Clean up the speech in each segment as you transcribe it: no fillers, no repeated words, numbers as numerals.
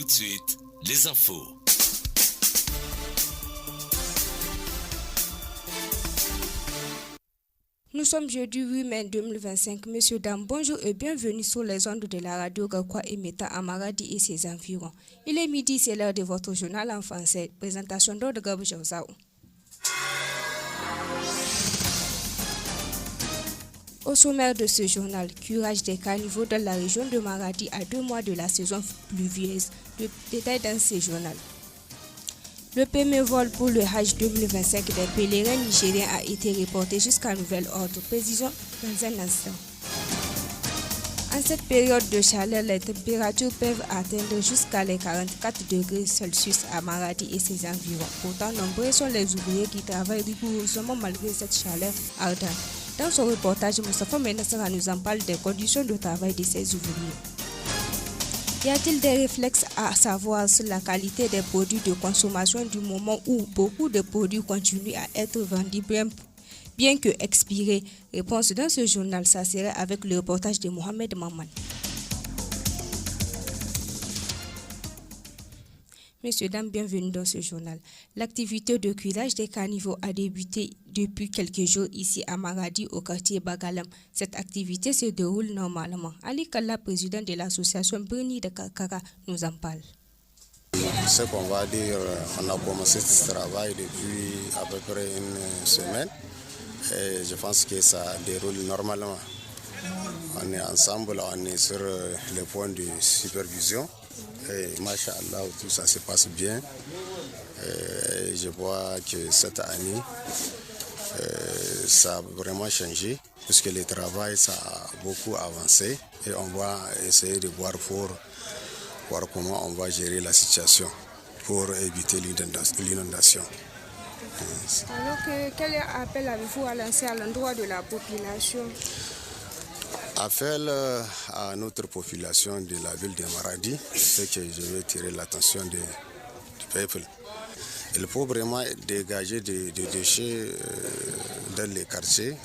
tout de suite les infos. Nous sommes jeudi 8 mai 2025. Messieurs, dames, bonjour et bienvenue sur les ondes de la radio Gakwa émettant à Maradi et ses environs. Il est midi, c'est l'heure de votre journal en français. Présentation d'Ode Gaboujaouzao. Au sommaire de ce journal, curage des caniveaux dans la région de Maradi à 2 mois de la saison pluvieuse. Le détail dans ce journal. Le premier vol pour le Hajj 2025 des pèlerins nigériens a été reporté jusqu'à nouvel ordre. Précision dans un instant. En cette période de chaleur, les températures peuvent atteindre jusqu'à les 44 degrés Celsius à Maradi et ses environs. Pourtant, nombreux sont les ouvriers qui travaillent rigoureusement malgré cette chaleur ardente. Dans son reportage, Moustapha Menassara nous en parle des conditions de travail de ces ouvriers. Y a-t-il des réflexes à savoir sur la qualité des produits de consommation du moment où beaucoup de produits continuent à être vendus bien que expirés? Réponse dans ce journal, ça serait avec le reportage de Mohamed Maman. Messieurs, dames, bienvenue dans ce journal. L'activité de cueillage des caniveaux a débuté depuis quelques jours ici à Maradi, au quartier Bagalam. Cette activité se déroule normalement. Ali Kalla, président de l'association Bruni de Kakara, nous en parle. Ce qu'on va dire, on a commencé ce travail depuis à peu près une semaine et je pense que ça déroule normalement. On est ensemble, on est sur le point de supervision. Et Masha'Allah, tout ça se passe bien. Et je vois que cette année, ça a vraiment changé, puisque le travail ça a beaucoup avancé. Et on va essayer de voir comment on va gérer la situation pour éviter l'inondation. Alors, quel appel avez-vous à lancer à l'endroit de la population? Appel à notre population de la ville de Maradi, c'est que je vais tirer l'attention du peuple. Il faut vraiment dégager des déchets dans les quartiers.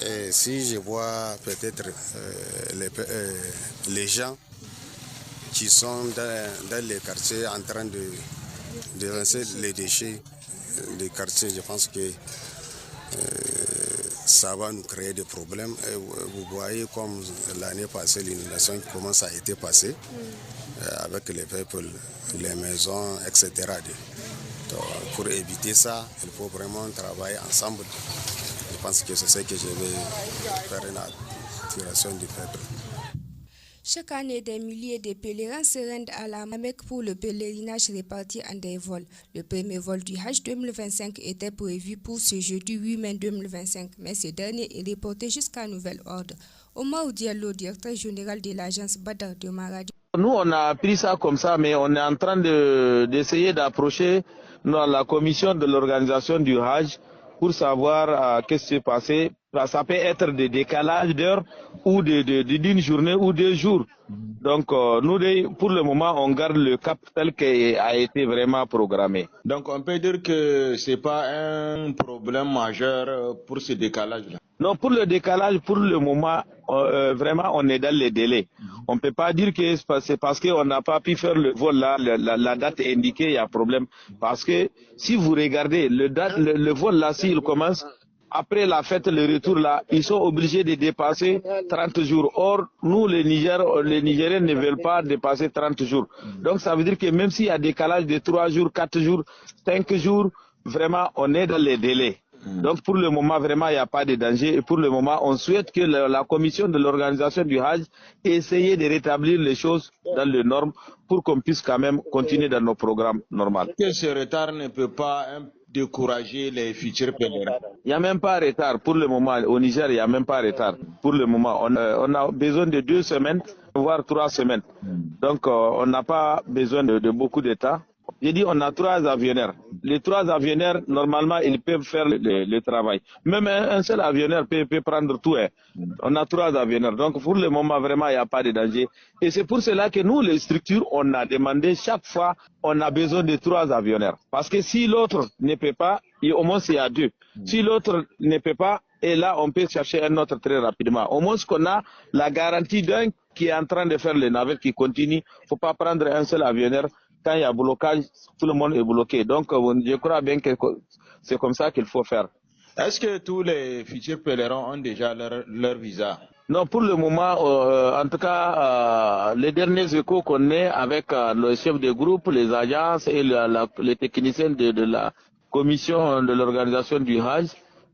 Et si je vois peut-être les gens qui sont dans les quartiers en train de lancer les déchets des quartiers, je pense que ça va nous créer des problèmes. Et vous voyez comme l'année passée, l'inondation, comment ça a été passé avec les peuples, les maisons, etc. Donc, pour éviter ça, il faut vraiment travailler ensemble. Je pense que c'est ce que je vais faire une attiration du peuple. Chaque année, des milliers de pèlerins se rendent à la Mecque pour le pèlerinage réparti en des vols. Le premier vol du Hajj 2025 était prévu pour ce jeudi 8 mai 2025, mais ce dernier est reporté jusqu'à nouvel ordre. Omar Diallo, directeur général de l'agence Badr de Maradi. Nous, on a pris ça comme ça, mais on est en train d'essayer d'approcher la commission de l'organisation du Hajj pour savoir qu'est-ce qui s'est passé. Ça peut être des décalages d'heures ou d'une journée ou 2 jours. Donc, nous, pour le moment, on garde le cap tel qu'il a été vraiment programmé. Donc, on peut dire que ce n'est pas un problème majeur pour ce décalage-là. Non, pour le décalage, pour le moment, vraiment, on est dans les délais. On ne peut pas dire que c'est parce qu'on n'a pas pu faire le vol là, la date est indiquée, il y a problème. Parce que si vous regardez, le vol là, s'il commence après la fête, le retour là, ils sont obligés de dépasser 30 jours. Or, nous, les Nigériens ne veulent pas dépasser 30 jours. Donc, ça veut dire que même s'il y a décalage de 3 jours, 4 jours, 5 jours, vraiment, on est dans les délais. Donc, pour le moment, vraiment, il n'y a pas de danger. Et pour le moment, on souhaite que la commission de l'organisation du Hajj essaye de rétablir les choses dans les normes pour qu'on puisse quand même continuer dans nos programmes normaux. Que ce retard ne peut pas décourager les futurs pèlerins? Il n'y a même pas de retard. Pour le moment, au Niger, il n'y a même pas de retard. Pour le moment, on a besoin de 2 semaines, voire 3 semaines. Donc, on n'a pas besoin de beaucoup de temps. J'ai dit on a 3 avionneurs. Les 3 avionneurs, normalement, ils peuvent faire le travail. Même un seul avionneur peut prendre tout. On a 3 avionneurs. Donc, pour le moment, vraiment, il n'y a pas de danger. Et c'est pour cela que nous, les structures, on a demandé chaque fois, on a besoin de 3 avionneurs. Parce que si l'autre ne peut pas, au moins il y a 2. Si l'autre ne peut pas, et là, on peut chercher un autre très rapidement. Au moins qu'on a la garantie d'un qui est en train de faire les navettes qui continuent. Il ne faut pas prendre un seul avionneur. Quand il y a blocage, tout le monde est bloqué. Donc, je crois bien que c'est comme ça qu'il faut faire. Est-ce que tous les futurs pèlerins ont déjà leur visa? Non, pour le moment, en tout cas, les derniers échos qu'on ait avec le chef de groupe, les agences et les techniciens de la commission de l'organisation du Hajj,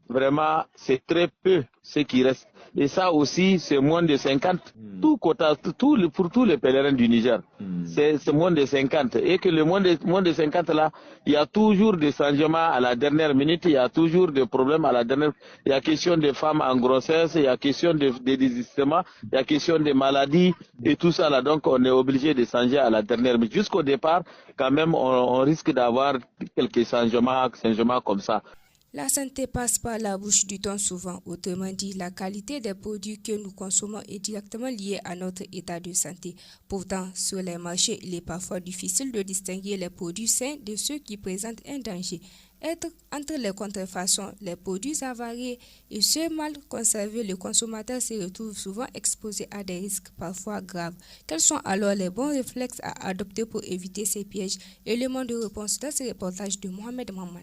vraiment, c'est très peu ce qui reste. Et ça aussi, c'est moins de 50. Pour tous les pèlerins du Niger, c'est moins de 50. Et que le moins de 50 là, il y a toujours des changements à la dernière minute, il y a toujours des problèmes à la dernière. Il y a question des femmes en grossesse, il y a question de désistement, il y a question des maladies et tout ça là. Donc on est obligé de changer à la dernière minute. Jusqu'au départ, quand même, on risque d'avoir quelques changements comme ça. La santé passe par la bouche du temps souvent. Autrement dit, la qualité des produits que nous consommons est directement liée à notre état de santé. Pourtant, sur les marchés, il est parfois difficile de distinguer les produits sains de ceux qui présentent un danger. Entre les contrefaçons, les produits avariés et ceux mal conservés, le consommateur se retrouve souvent exposé à des risques parfois graves. Quels sont alors les bons réflexes à adopter pour éviter ces pièges? Élément de réponse dans ce reportage de Mohamed Maman.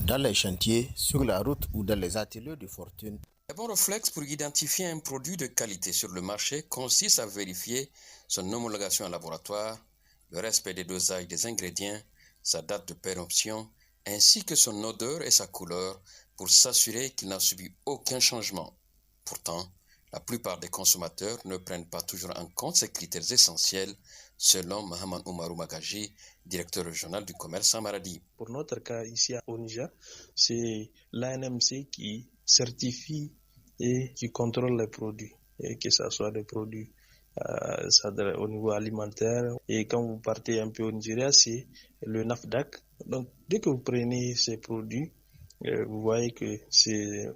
Dans les chantiers, sur la route ou dans les ateliers de fortune. Le bon réflexe pour identifier un produit de qualité sur le marché consiste à vérifier son homologation en laboratoire, le respect des dosages des ingrédients, sa date de péremption, ainsi que son odeur et sa couleur pour s'assurer qu'il n'a subi aucun changement. Pourtant, la plupart des consommateurs ne prennent pas toujours en compte ces critères essentiels, selon Mohamed Oumarou Magaji, directeur régional du commerce en Maradi. Pour notre cas ici au Niger, c'est l'ANMC qui certifie et qui contrôle les produits, et que ce soit des produits au niveau alimentaire. Et quand vous partez un peu au Nigeria, c'est le NAFDAC. Donc, dès que vous prenez ces produits, vous voyez que c'est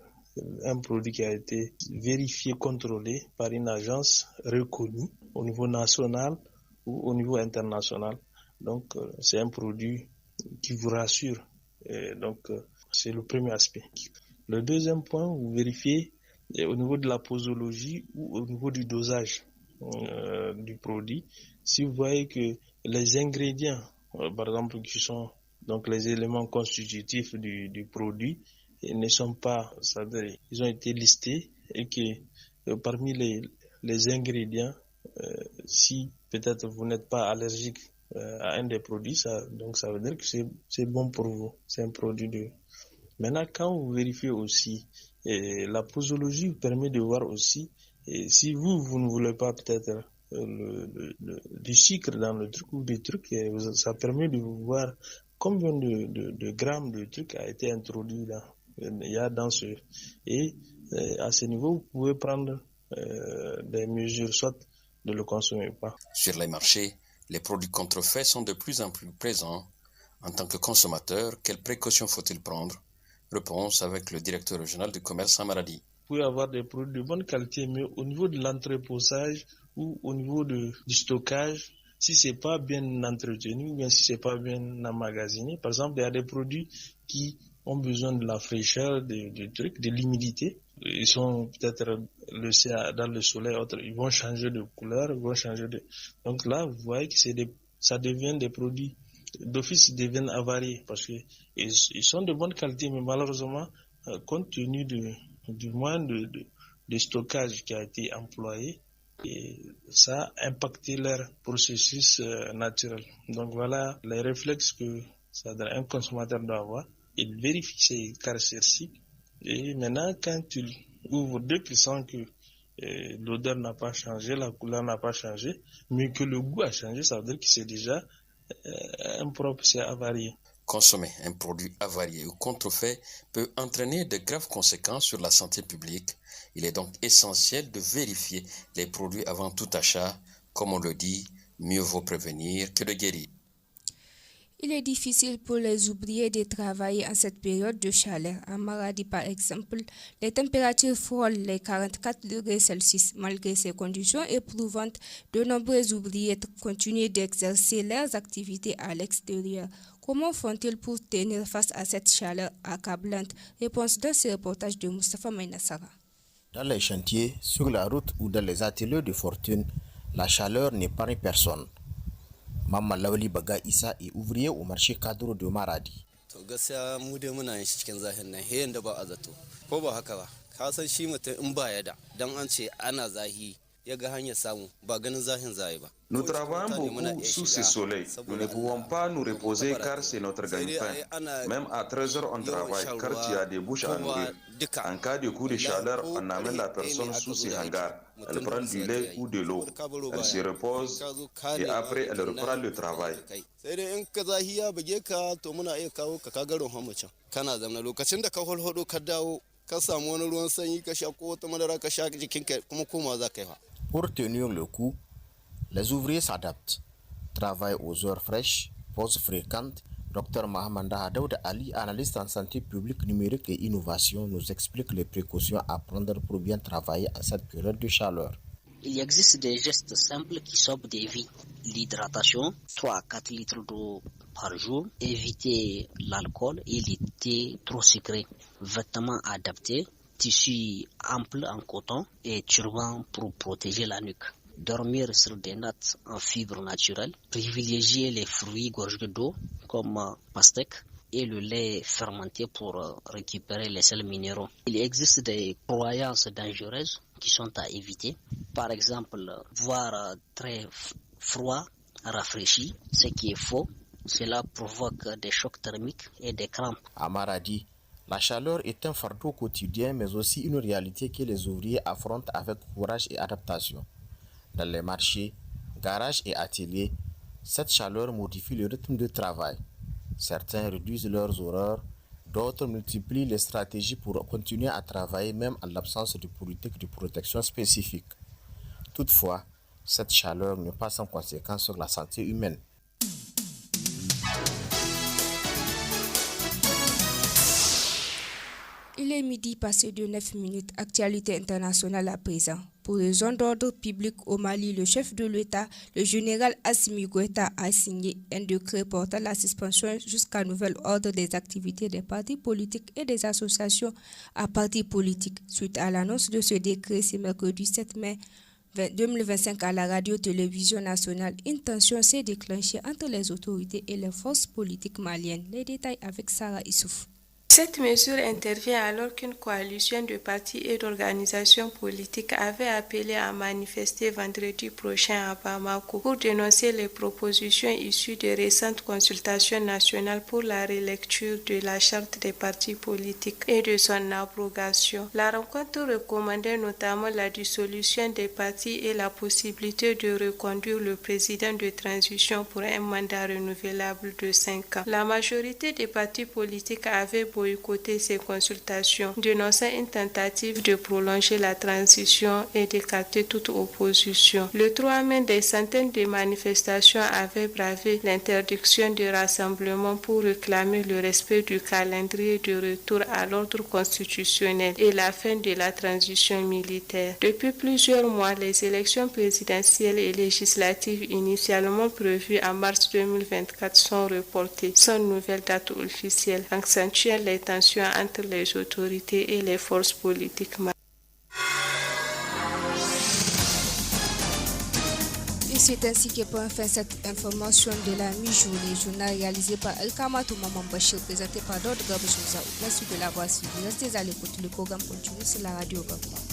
un produit qui a été vérifié, contrôlé par une agence reconnue au niveau national ou au niveau international. Donc, c'est un produit qui vous rassure. Donc, c'est le premier aspect. Le deuxième point, vous vérifiez au niveau de la posologie ou au niveau du dosage du produit. Si vous voyez que les ingrédients, par exemple, qui sont donc les éléments constitutifs du produit, ne sont pas, c'est-à-dire, ils ont été listés et que parmi les ingrédients, si peut-être vous n'êtes pas allergique à un des produits, donc ça veut dire que c'est bon pour vous. C'est un produit de... Maintenant, quand vous vérifiez aussi, la posologie vous permet de voir aussi, si vous ne voulez pas peut-être du sucre dans le truc ou des trucs, ça permet de vous voir combien de grammes de trucs a été introduit là. Il y a dans ce... Et à ce niveau, vous pouvez prendre des mesures, soit de le consommer ou pas. Sur les marchés, les produits contrefaits sont de plus en plus présents. En tant que consommateur, quelles précautions faut-il prendre? Réponse avec le directeur régional du commerce en Maradi. Vous pouvez avoir des produits de bonne qualité, mais au niveau de l'entreposage ou au niveau du stockage, si c'est pas bien entretenu ou bien si c'est pas bien emmagasiné, par exemple, il y a des produits qui ont besoin de la fraîcheur, de l'humidité. Ils sont peut-être laissés dans le soleil, ils vont changer de couleur, ils vont changer de... Donc là, vous voyez que ça devient des produits, d'office, ils deviennent avariés parce qu'ils sont de bonne qualité, mais malheureusement, compte tenu du moyen de stockage qui a été employé, et ça a impacté leur processus naturel. Donc voilà les réflexes que un consommateur doit avoir. Il vérifie ses caractéristiques et maintenant quand il ouvre, dès qu'il sent que l'odeur n'a pas changé, la couleur n'a pas changé, mais que le goût a changé, ça veut dire que c'est déjà impropre, c'est avarié. Consommer un produit avarié ou contrefait peut entraîner de graves conséquences sur la santé publique. Il est donc essentiel de vérifier les produits avant tout achat. Comme on le dit, mieux vaut prévenir que de guérir. Il est difficile pour les ouvriers de travailler en cette période de chaleur. À Maradi, par exemple, les températures frôlent les 44 degrés Celsius. Malgré ces conditions éprouvantes, de nombreux ouvriers continuent d'exercer leurs activités à l'extérieur. Comment font-ils pour tenir face à cette chaleur accablante? Réponse dans ce reportage de Moustapha Maïnassara. Dans les chantiers, sur la route ou dans les ateliers de fortune, la chaleur n'épargne personne. Mamma Lawli Baga Issa est ouvrier au marché cadre de Maradi. To gaskiya mu dai muna yin shi cikin zahin nan he yanda ba a zato ko ba haka ba ka san shi mutum in ba ya da dan an ce ana zahi ya ga hanyar samu ba ganin zahin zai ba. Nous travaillons beaucoup sous ce soleil. Nous ne pouvons pas nous reposer car c'est notre gagne-pain. Même à 13h on travaille car tu as des bouches à nourrir. En cas de coup de chaleur, on amène la personne sous ses hangars. Elle prend du lait ou de l'eau. Elle se repose et après elle reprend le travail. Sai dai in ka zahi ya buge ka to muna iya kawo ka garin hamacin. Kana zamna lokacin da ka holhodo ka dawo ka samu wani ruwan sanyi ka sha ko wata madara ka sha jikinka kuma koma za ka yi. Pour tenir le coup, les ouvriers s'adaptent, travaillent aux heures fraîches, pauses fréquentes. Dr Mahamanda Hadaoud Ali, analyste en santé publique, numérique et innovation, nous explique les précautions à prendre pour bien travailler à cette période de chaleur. Il existe des gestes simples qui sauvent des vies. L'hydratation, 3 à 4 litres d'eau par jour, éviter l'alcool et l'été trop sucré, vêtements adaptés, tissu ample en coton et turban pour protéger la nuque. Dormir sur des nattes en fibres naturelles, privilégier les fruits gorgés d'eau comme pastèque et le lait fermenté pour récupérer les sels minéraux. Il existe des croyances dangereuses qui sont à éviter. Par exemple, voir très froid, rafraîchi, ce qui est faux. Cela provoque des chocs thermiques et des crampes. À Maradi, la chaleur est un fardeau quotidien, mais aussi une réalité que les ouvriers affrontent avec courage et adaptation. Dans les marchés, garages et ateliers, cette chaleur modifie le rythme de travail. Certains réduisent leurs horaires, d'autres multiplient les stratégies pour continuer à travailler même en l'absence de politique de protection spécifique. Toutefois, cette chaleur n'est pas sans conséquence sur la santé humaine. Il est midi passé de 9 minutes. Actualité internationale à présent. Pour les zones d'ordre public au Mali, le chef de l'État, le général Assimi Goïta, a signé un décret portant la suspension jusqu'à nouvel ordre des activités des partis politiques et des associations à partis politiques. Suite à l'annonce de ce décret, ce mercredi 7 mai 2025 à la radio-télévision nationale, une tension s'est déclenchée entre les autorités et les forces politiques maliennes. Les détails avec Sarah Issouf. Cette mesure intervient alors qu'une coalition de partis et d'organisations politiques avait appelé à manifester vendredi prochain à Bamako pour dénoncer les propositions issues des récentes consultations nationales pour la relecture de la charte des partis politiques et de son abrogation. La rencontre recommandait notamment la dissolution des partis et la possibilité de reconduire le président de transition pour un mandat renouvelable de 5 ans. La majorité des partis politiques avait boycotter ces consultations, dénonçant une tentative de prolonger la transition et d'écarter toute opposition. Le 3 mai, des centaines de manifestations avaient bravé l'interdiction de rassemblement pour réclamer le respect du calendrier de retour à l'ordre constitutionnel et la fin de la transition militaire. Depuis plusieurs mois, les élections présidentielles et législatives initialement prévues en mars 2024 sont reportées sans nouvelle date officielle, accentuant les tensions entre les autorités et les forces politiques. Et c'est ainsi que prend fin cette information de la mi-journée, journal réalisé par El Kamatou Maman Bachir, présenté par d'autres Gabouchouza. Merci de l'avoir suivi. Restez à l'écoute, le programme continue sur la radio Bamba.